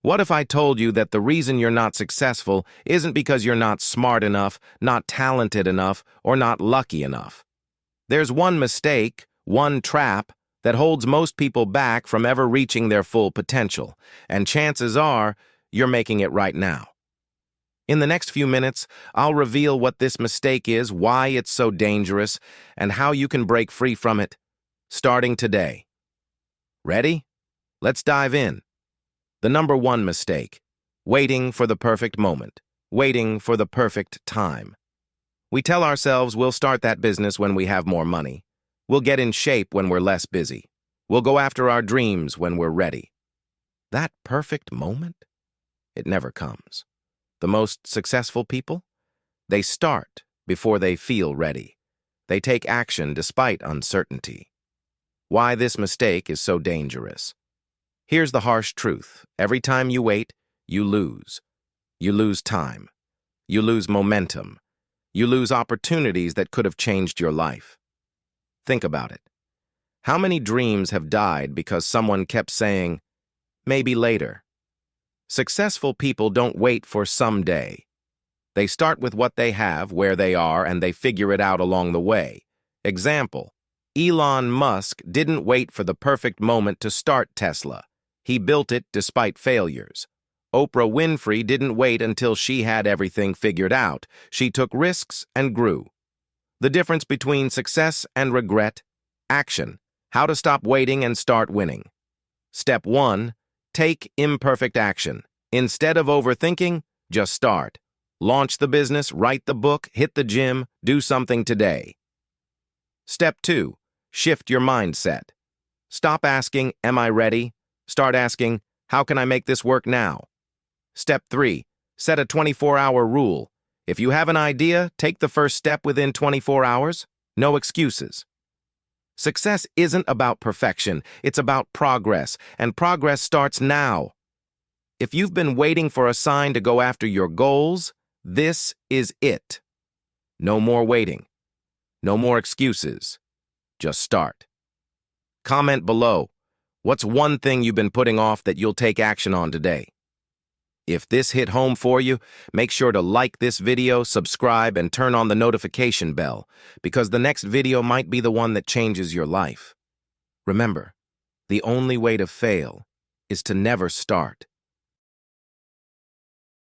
What if I told you that the reason you're not successful isn't because you're not smart enough, not talented enough, or not lucky enough? There's one mistake, one trap, that holds most people back from ever reaching their full potential, and chances are you're making it right now. In the next few minutes, I'll reveal what this mistake is, why it's so dangerous, and how you can break free from it, starting today. Ready? Let's dive in. The number one mistake: waiting for the perfect moment, waiting for the perfect time. We tell ourselves we'll start that business when we have more money. We'll get in shape when we're less busy. We'll go after our dreams when we're ready. That perfect moment? It never comes. The most successful people? They start before they feel ready. They take action despite uncertainty. Why this mistake is so dangerous? Here's the harsh truth. Every time you wait, you lose. You lose time. You lose momentum. You lose opportunities that could have changed your life. Think about it. How many dreams have died because someone kept saying, maybe later? Successful people don't wait for someday. They start with what they have, where they are, and they figure it out along the way. Example: Elon Musk didn't wait for the perfect moment to start Tesla. He built it despite failures. Oprah Winfrey didn't wait until she had everything figured out. She took risks and grew. The difference between success and regret: action. How to stop waiting and start winning. Step 1. Take imperfect action. Instead of overthinking, just start. Launch the business, write the book, hit the gym, do something today. Step 2. Shift your mindset. Stop asking, am I ready? Start asking, how can I make this work now? Step 3. Set a 24-hour rule. If you have an idea, take the first step within 24 hours. No excuses. Success isn't about perfection, it's about progress, and progress starts now. If you've been waiting for a sign to go after your goals, this is it. No more waiting. No more excuses. Just start. Comment below. What's one thing you've been putting off that you'll take action on today? If this hit home for you, make sure to like this video, subscribe, and turn on the notification bell, because the next video might be the one that changes your life. Remember, the only way to fail is to never start.